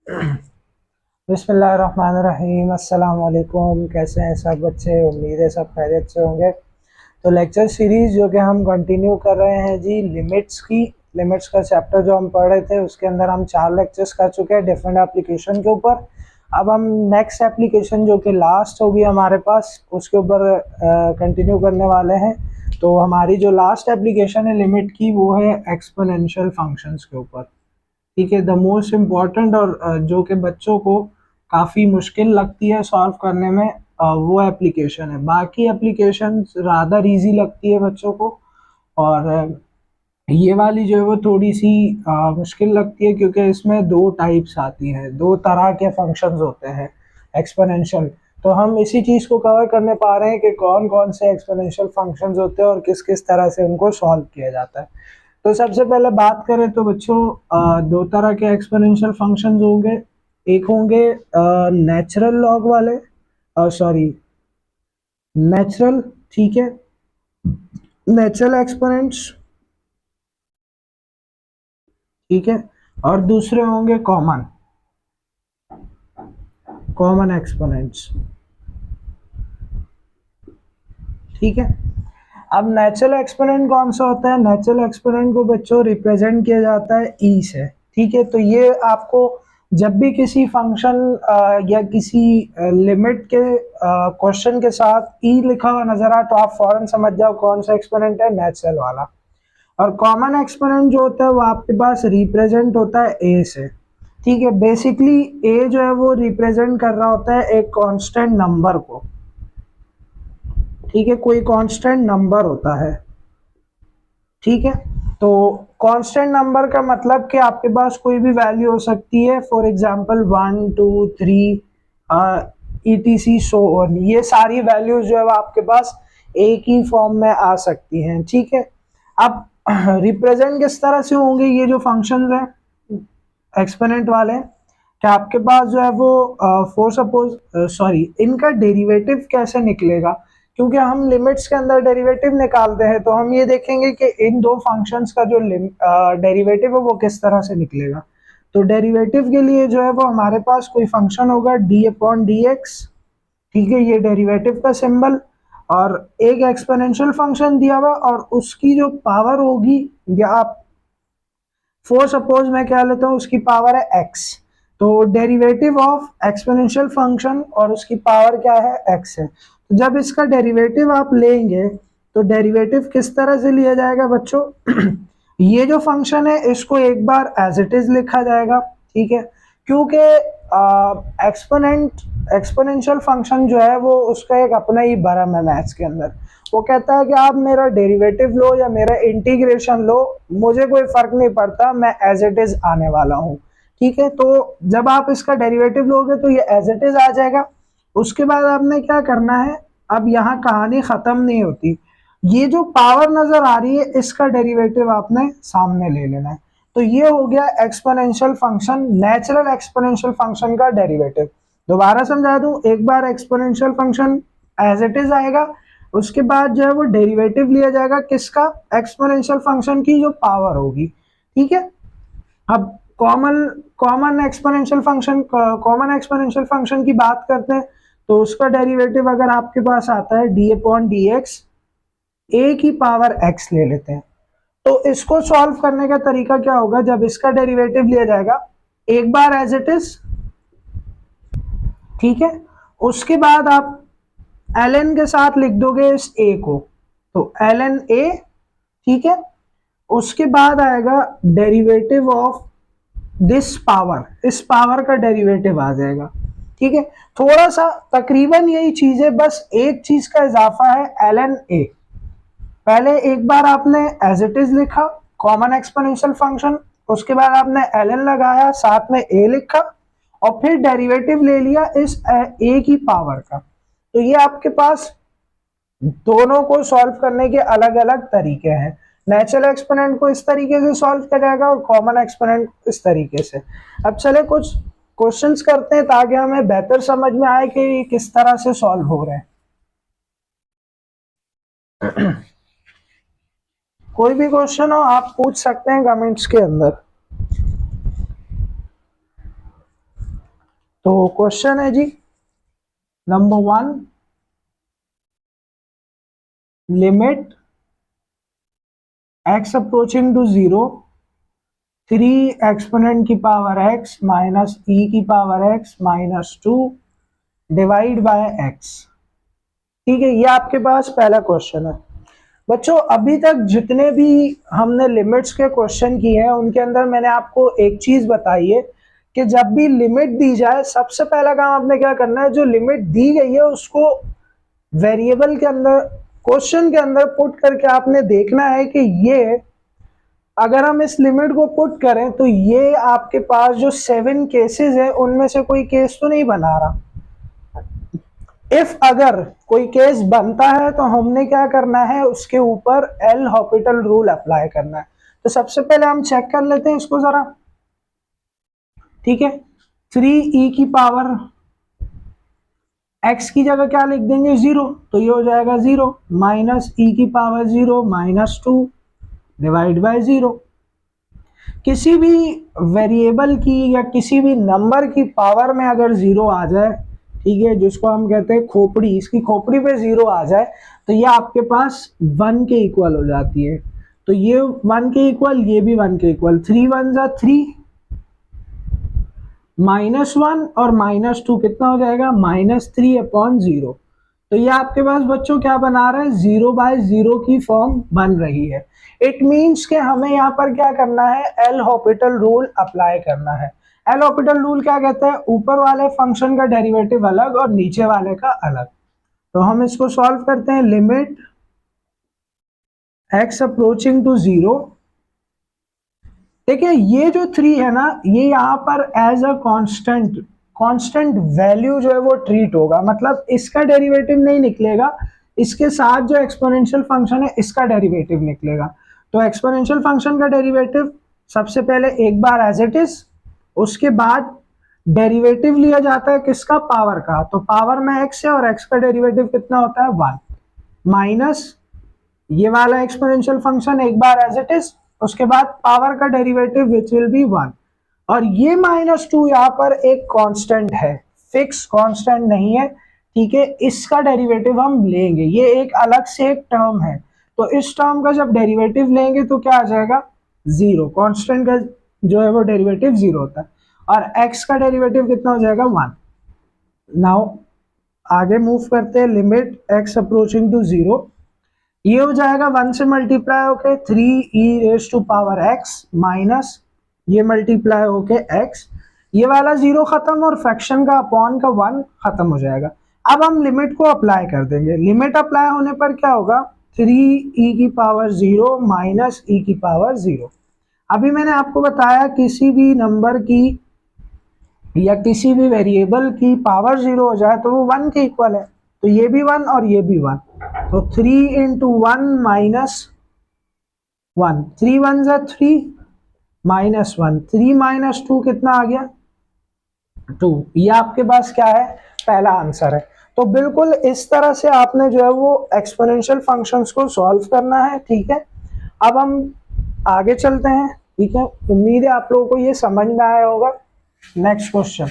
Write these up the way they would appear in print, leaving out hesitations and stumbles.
बिस्मिल्लाहिर्रहमानिर्रहीम। अस्सलाम वालेकुम। कैसे हैं सब बच्चे? उम्मीद है सब खैरियत से होंगे। तो लेक्चर सीरीज़ जो कि हम कंटिन्यू कर रहे हैं जी, लिमिट्स की। लिमिट्स का चैप्टर जो हम पढ़ रहे थे उसके अंदर हम 4 लेक्चर्स कर चुके हैं डिफरेंट एप्लीकेशन के ऊपर। अब हम नेक्स्ट एप्लीकेशन जो कि लास्ट होगी हमारे पास उसके ऊपर कंटिन्यू करने वाले हैं। तो हमारी जो लास्ट एप्लीकेशन है लिमिट की वो है एक्सपोनेंशियल फंक्शंस के ऊपर। ठीक है, द मोस्ट इम्पॉर्टेंट और जो कि बच्चों को काफ़ी मुश्किल लगती है सॉल्व करने में, वो एप्लीकेशन है। बाकी एप्लीकेशन रादर इजी लगती है बच्चों को, और ये वाली जो है वो थोड़ी सी मुश्किल लगती है क्योंकि इसमें दो टाइप्स आती हैं, दो तरह के फंक्शंस होते हैं एक्सपोनेंशियल। तो हम इसी चीज़ को कवर करने पा रहे हैं कि कौन कौन से एक्सपोनेंशियल फंक्शंस होते हैं और किस किस तरह से उनको सॉल्व किया जाता है। तो सबसे पहले बात करें तो बच्चों, दो तरह के एक्सपोनेंशियल फंक्शंस होंगे। एक होंगे नेचुरल लॉग वाले, सॉरी, नेचुरल, ठीक है, नेचुरल एक्सपोनेंट्स, ठीक है। और दूसरे होंगे कॉमन, कॉमन एक्सपोनेंट्स, ठीक है। अब नेचुरल एक्सपोनेंट कौन सा होता है? नेचुरल एक्सपोनेंट को बच्चों रिप्रेजेंट किया जाता है ई से, ठीक है। तो ये आपको जब भी किसी फंक्शन या किसी लिमिट के क्वेश्चन के साथ ई लिखा हुआ नजर आए तो आप फौरन समझ जाओ कौन सा एक्सपोनेंट है, नेचुरल वाला। और कॉमन एक्सपोनेंट जो होता है वो आपके पास रिप्रेजेंट होता है ए से, ठीक है। बेसिकली ए जो है वो रिप्रेजेंट कर रहा होता है एक कांस्टेंट नंबर को, ठीक है, कोई कांस्टेंट नंबर होता है, ठीक है। तो कांस्टेंट नंबर का मतलब कि आपके पास कोई भी वैल्यू हो सकती है, for example 1 2 3 etc so on, ये सारी वैल्यूज जो है वो आपके पास एक ही फॉर्म में आ सकती हैं, ठीक है। अब रिप्रेजेंट किस तरह से होंगे ये जो फंक्शंस हैं एक्सपोनेंट वाले, कि आपके पास जो है वो फॉर सपोज सॉरी, इनका डेरिवेटिव कैसे निकलेगा, क्योंकि हम लिमिट्स के अंदर डेरिवेटिव निकालते हैं तो हम ये देखेंगे कि इन दो फंक्शंस का जो डेरिवेटिव है वो किस तरह से निकलेगा। तो डेरिवेटिव के लिए जो है वो हमारे पास कोई फंक्शन होगा डी अपॉन डी एक्स, ठीक है, ये डेरिवेटिव का सिंबल। और एक एक्सपोनेंशियल फंक्शन दिया हुआ और उसकी जो पावर होगी, या आप फॉर सपोज मैं क्या लेता हूँ, उसकी पावर है x। तो डेरिवेटिव ऑफ एक्सपोनेंशियल फंक्शन और उसकी पावर क्या है, x है। तो जब इसका डेरिवेटिव आप लेंगे तो डेरिवेटिव किस तरह से लिया जाएगा बच्चों? ये जो फंक्शन है इसको एक बार एज इट इज लिखा जाएगा, ठीक है, क्योंकि एक्सपोनेंट एक्सपोनेंशियल फंक्शन जो है वो उसका एक अपना ही भरम है मैथ्स के अंदर। वो कहता है कि आप मेरा डेरिवेटिव लो या मेरा इंटीग्रेशन लो, मुझे कोई फर्क नहीं पड़ता, मैं एज इट इज आने वाला हूँ, ठीक है। तो जब आप इसका डेरिवेटिव लोगे तो ये एज इट इज आ जाएगा। उसके बाद आपने क्या करना है, अब यहाँ कहानी खत्म नहीं होती। ये जो पावर नजर आ रही है इसका डेरिवेटिव आपने सामने ले लेना है। तो ये हो गया exponential function, natural exponential function का डेरिवेटिव। दोबारा समझा दूं, एक बार exponential function as it is आएगा, उसके बाद जो है वो डेरिवेटिव लिया जाएगा किसका, एक्सपोनेंशियल फंक्शन की जो पावर होगी, ठीक है। अब common common exponential function common exponential function की बात करते हैं तो उसका डेरिवेटिव अगर आपके पास आता है डी अपॉन डी एक्स, ए की पावर एक्स ले लेते हैं। तो इसको सॉल्व करने का तरीका क्या होगा, जब इसका डेरिवेटिव लिया जाएगा एक बार एज इट इज, ठीक है, उसके बाद आप ln के साथ लिख दोगे इस a को, तो ln a, ठीक है। उसके बाद आएगा डेरिवेटिव ऑफ दिस पावर, इस पावर का डेरिवेटिव आ जाएगा, ठीक है। थोड़ा सा तकरीबन यही चीज है, बस एक चीज का इजाफा है, ln a। पहले एक बार आपने एज इट इज लिखा कॉमन एक्सपोनेंशियल फंक्शन, उसके बाद आपने ln लगाया, साथ में a लिखा, और फिर डेरिवेटिव ले लिया इस a की पावर का। तो ये आपके पास दोनों को सॉल्व करने के अलग अलग तरीके हैं। नेचुरल एक्सपोनेंट को इस तरीके से सॉल्व किया जाएगा और कॉमन एक्सपोनेंट इस तरीके से। अब चले कुछ क्वेश्चंस करते हैं ताकि हमें बेहतर समझ में आए कि किस तरह से सॉल्व हो रहे हैं। कोई भी क्वेश्चन हो आप पूछ सकते हैं कमेंट्स के अंदर। तो क्वेश्चन है जी number 1, limit x approaching to 0 3 exponent की पावर x माइनस e की power x minus 2 divide by x। ठीक है, ये आपके पास पहला क्वेश्चन है। बच्चों अभी तक जितने भी हमने लिमिट्स के क्वेश्चन किए हैं उनके अंदर मैंने आपको एक चीज बताई है कि जब भी लिमिट दी जाए सबसे पहला काम आपने क्या करना है, जो लिमिट दी गई है उसको वेरिएबल के अंदर, क्वेश्चन के अंदर पुट करके आपने देखना है कि ये अगर हम इस लिमिट को पुट करें तो ये आपके पास जो 7 केसेस है उनमें से कोई केस तो नहीं बना रहा। इफ अगर कोई केस बनता है तो हमने क्या करना है, उसके ऊपर एल हॉपिटल रूल अप्लाई करना है। तो सबसे पहले हम चेक कर लेते हैं इसको जरा। ठीक है, 3e की पावर x की जगह क्या लिख देंगे 0, तो ये हो जाएगा 0 माइनस e की पावर 0 माइनस 2 डिवाइड बाय 0। किसी भी वेरिएबल की या किसी भी नंबर की पावर में अगर 0 आ जाए, ठीक है, जिसको हम कहते हैं खोपड़ी, इसकी खोपड़ी पे 0 आ जाए तो ये आपके पास 1 के इक्वल हो जाती है। तो ये 1 के इक्वल, ये भी 1 के इक्वल, 3 1 जा 3, -1 और -2 कितना हो जाएगा -3/0। तो ये आपके पास बच्चों क्या बना रहा है, 0/0 की फॉर्म बन रही है। इट मीन्स कि हमें यहाँ पर क्या करना है, एल हॉपिटल रूल अप्लाई करना है। एल हॉपिटल रूल क्या कहता है, ऊपर वाले फंक्शन का डेरिवेटिव अलग और नीचे वाले का अलग। तो हम इसको सॉल्व करते हैं। लिमिट x अप्रोचिंग टू 0, देखिए ये जो 3 है ना, ये यहाँ पर एज अ कांस्टेंट वैल्यू जो है वो ट्रीट होगा, मतलब इसका डेरिवेटिव नहीं निकलेगा, इसके साथ जो एक्सपोनेंशियल फंक्शन है इसका डेरिवेटिव निकलेगा। तो एक्सपोनेंशियल फंक्शन का डेरिवेटिव सबसे पहले एक बार एज इट इज, उसके बाद डेरिवेटिव लिया जाता है किसका, पावर का। तो पावर में x है और x का डेरिवेटिव कितना होता है 1, माइनस ये वाला एक्सपोनेंशियल फंक्शन एक बार एज इट इज, उसके बाद पावर का डेरिवेटिव विच विल बी 1। और ये -2 यहाँ पर एक कांस्टेंट है, फिक्स कांस्टेंट नहीं है। ठीक है, इसका डेरिवेटिव हम लेंगे, ये एक अलग से एक टर्म है। तो इस टर्म का जब डेरिवेटिव लेंगे तो क्या आ जाएगा 0, कांस्टेंट का जो है वो डेरिवेटिव 0 होता है, और x का डेरिवेटिव कितना हो जाएगा 1। नाउ आगे मूव करते हैं। लिमिट x अप्रोचिंग टू 0, ये हो जाएगा 1 से मल्टीप्लाई होके 3e⁻x माइनस ये मल्टीप्लाई होके x, ये वाला 0 खत्म और फ्रैक्शन का अपॉन का 1 खत्म हो जाएगा। अब हम लिमिट को अप्लाई कर देंगे। लिमिट अप्लाई होने पर क्या होगा, 3e⁻0 माइनस e⁻0। अभी मैंने आपको बताया किसी भी नंबर की या किसी भी वेरिएबल की पावर 0 हो जाए तो वो 1 के इक्वल है। तो ये भी 1 और ये भी 1, तो 3 इंटू 1 माइनस 1, 3 1 जा 3 माइनस 1, 3 माइनस 2 कितना आ गया 2। ये आपके पास क्या है, पहला आंसर है। तो बिल्कुल इस तरह से आपने जो है वो एक्सपोनेंशियल फंक्शंस को सॉल्व करना है। ठीक है, अब हम आगे चलते हैं। ठीक है, उम्मीद है आप लोगों को ये समझ में आया होगा। नेक्स्ट क्वेश्चन,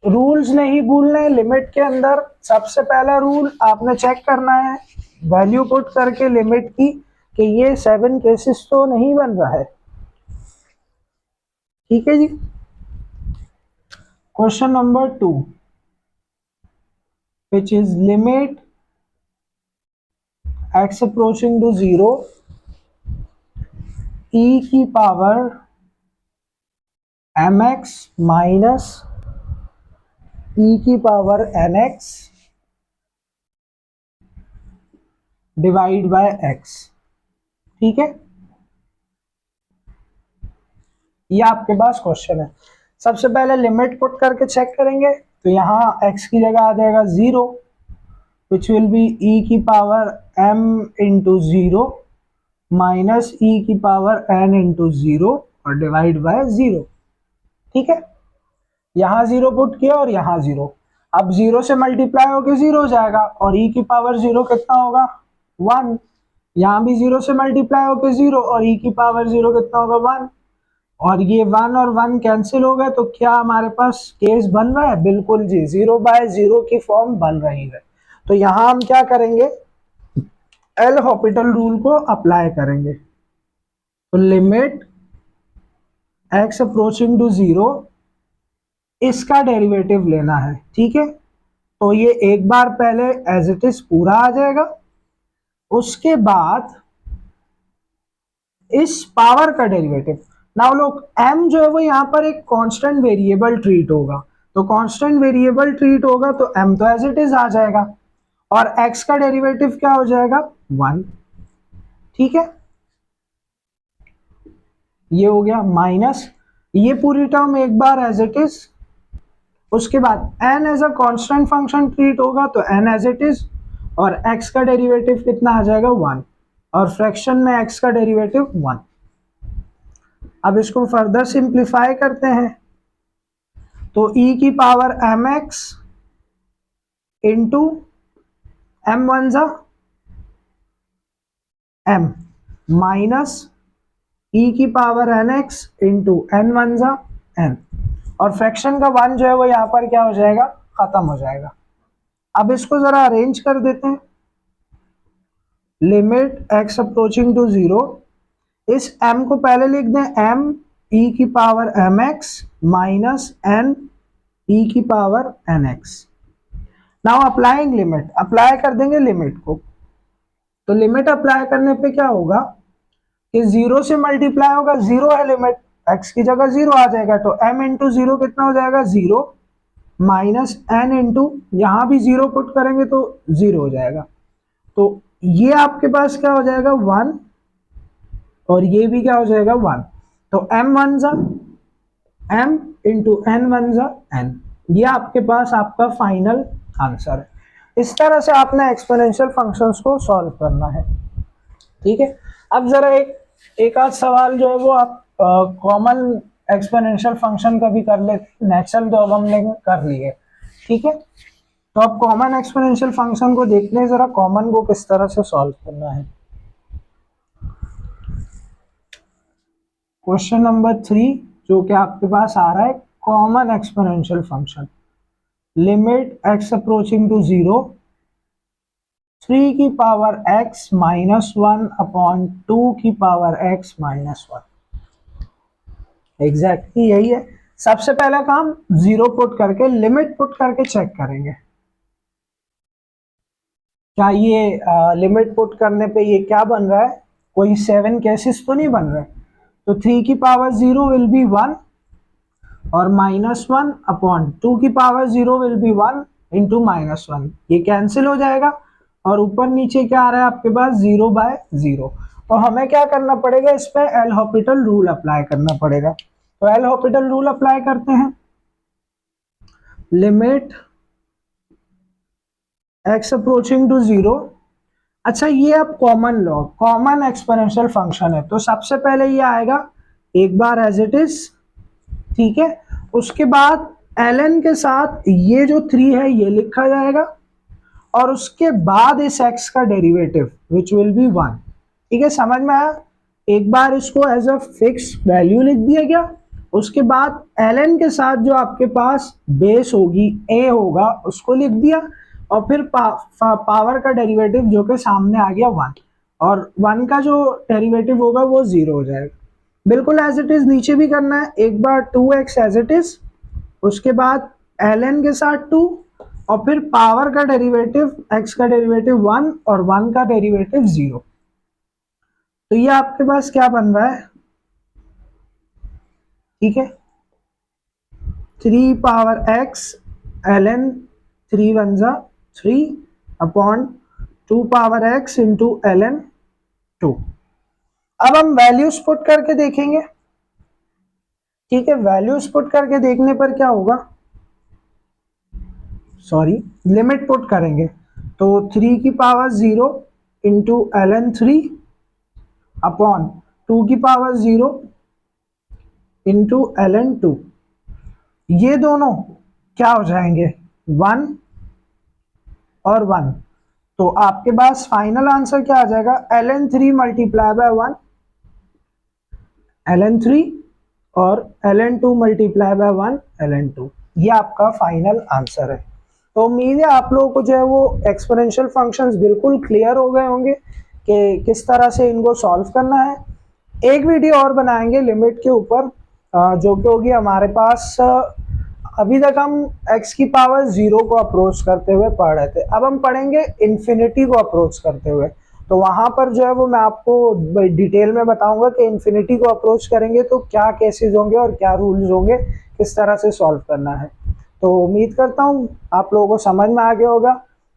रूल्स नहीं भूलने। लिमिट के अंदर सबसे पहला रूल आपने चेक करना है वैल्यू पुट करके लिमिट की, कि ये 7 केसेस तो नहीं बन रहा है। ठीक है जी, question number 2 which is limit x approaching to 0 e की पावर mx माइनस e की power nx divide by x। ठीक है, ये आपके पास क्वेश्चन है। सबसे पहले लिमिट पुट करके चेक करेंगे। तो यहाँ x की जगह आ जाएगा 0 विच विल बी e की power m into 0 minus e की पावर n इंटू 0 और डिवाइड बाय 0। ठीक है, यहाँ 0 पुट किया और यहाँ 0, अब 0 से मल्टीप्लाई होकर 0 हो जाएगा और e की पावर 0 कितना होगा 1। यहाँ भी 0 से मल्टीप्लाई होकर 0 और e की पावर 0 कितना होगा 1। और ये 1 और 1 कैंसिल हो गए, तो क्या हमारे पास केस बन रहा है? बिल्कुल जी, 0/0 की फॉर्म बन रही है। तो यहां हम क्या करेंगे, एल हॉपिटल रूल को अप्लाई करेंगे। तो लिमिट एक्स अप्रोचिंग टू 0, इसका डेरिवेटिव लेना है, ठीक है। तो ये एक बार पहले एज इट इज पूरा आ जाएगा, उसके बाद इस पावर का डेरिवेटिव। नाउ लोग m जो है वो यहाँ पर एक कांस्टेंट वेरिएबल ट्रीट होगा, तो कांस्टेंट वेरिएबल ट्रीट होगा तो m तो एज इट इज आ जाएगा, और x का डेरिवेटिव क्या हो जाएगा? 1, ठीक है। ये हो गया माइनस, ये पूरी टर्म एक बार एज इट इज, उसके बाद n as a constant function treat होगा तो n एज इट इज, और x का डेरिवेटिव कितना आ जाएगा? 1, और फ्रैक्शन में x का डेरिवेटिव 1। अब इसको फर्दर सिंप्लीफाई करते हैं, तो e की power mx into m one जा m माइनस e की power nx into n one जा n, और फ्रैक्शन का 1 जो है वो यहाँ पर क्या हो जाएगा? खत्म हो जाएगा। अब इसको जरा अरेंज कर देते हैं। लिमिट x अप्रोचिंग टू 0, इस m को पहले लिख दें m e की power mx minus n e की power nx। Now applying limit, apply कर देंगे लिमिट को। तो लिमिट अप्लाई करने पे क्या होगा कि 0 से मल्टीप्लाई होगा, 0 है लिमिट, x की जगह 0 आ जाएगा, तो m इंटू 0 कितना हो जाएगा? 0 माइनस n इंटू, यहां भी 0 पुट करेंगे तो 0 हो जाएगा, तो ये आपके पास क्या हो जाएगा? 1, और ये भी क्या हो जाएगा? 1। तो m वन जा m इंटू n वन जा n, ये आपके पास आपका फाइनल आंसर है। इस तरह से आपने एक्सपोनेंशियल फंक्शंस को सॉल्व करना है, ठीक है। अब जरा एक आध सवाल जो है वो आप कॉमन एक्सपोनेंशियल फंक्शन का भी कर ले, नेचुरल तो अब हमने कर लिए, ठीक है। तो अब कॉमन एक्सपोनेंशियल फंक्शन को देखते हैं जरा, कॉमन को किस तरह से सॉल्व करना है। क्वेश्चन नंबर 3 जो कि आपके पास आ रहा है, common exponential function. Limit x approaching to 0, 3 की पावर x माइनस 1 अपॉन 2 की पावर x माइनस 1। एग्जैक्टली यही है। सबसे पहला काम 0 पुट करके, लिमिट पुट करके चेक करेंगे क्या ये लिमिट पुट करने पे ये क्या बन रहा है, कोई 7 केसेस तो नहीं बन रहे। तो 3 की पावर 0 विल बी 1, और माइनस 1 अपॉन 2 की power 0 will be 1 into minus 1, ये कैंसिल हो जाएगा, और ऊपर नीचे क्या आ रहा है आपके पास? 0/0। तो हमें क्या करना पड़ेगा, इस पे एल हॉपिटल रूल अप्लाई करना पड़ेगा। तो एल हॉपिटल रूल अप्लाई करते हैं। लिमिट x अप्रोचिंग टू 0, अच्छा ये अब common law, common exponential function है, तो सबसे पहले ये आएगा एक बार एज इट इज, ठीक है। उसके बाद ln के साथ ये जो 3 है ये लिखा जाएगा, और उसके बाद इस x का डेरिवेटिव विच विल बी 1, ठीक है। समझ में आया? एक बार इसको एज अ फिक्स वैल्यू लिख दिया गया, उसके बाद ln के साथ जो आपके पास बेस होगी a होगा उसको लिख दिया, और फिर पावर का डेरिवेटिव जो कि सामने आ गया 1, और 1 का जो डेरिवेटिव होगा वो 0 हो जाएगा। बिल्कुल एज इट इज नीचे भी करना है, एक बार 2x एज इट इज, उसके बाद ln के साथ 2, और फिर पावर का डेरिवेटिव x का डेरिवेटिव 1 और 1 का डेरिवेटिव 0। तो ये आपके पास क्या बन रहा है, ठीक है, 3 पावर x ln 3 वन जा 3 upon 2 power x into ln 2। अब हम वैल्यूज पुट करके देखेंगे, ठीक है। वैल्यूज पुट करके देखने पर क्या होगा, सॉरी लिमिट पुट करेंगे, तो 3 की पावर 0 इंटू ln 3 अपॉन 2 की पावर 0 इंटू ln 2, ये दोनों क्या हो जाएंगे? 1 और 1। तो आपके पास फाइनल आंसर क्या आ जाएगा? ln 3 मल्टीप्लाई बाय 1, ln 3 और ln2 मल्टीप्लाई बाय 1 ln2, ये आपका फाइनल आंसर है। तो उम्मीद है आप लोगों को जो है वो एक्सपोनेंशियल फंक्शंस बिल्कुल क्लियर हो गए होंगे कि किस तरह से इनको सॉल्व करना है। एक वीडियो और बनाएंगे लिमिट के ऊपर, जो कि होगी हमारे पास, अभी तक हम x की पावर 0 को अप्रोच करते हुए पढ़ रहे थे, अब हम पढ़ेंगे इन्फिनिटी को अप्रोच करते हुए। तो वहां पर जो है वो मैं आपको डिटेल में बताऊंगा कि इन्फिनिटी को अप्रोच करेंगे तो क्या केसेस होंगे और क्या रूल्स होंगे, किस तरह से सॉल्व करना है। तो उम्मीद करता हूँ आप लोगों को समझ में आ गया होगा।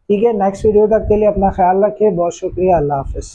ठीक है, नेक्स्ट वीडियो तक के लिए अपना ख्याल रखिए, बहुत शुक्रिया, अल्लाह हाफिज़।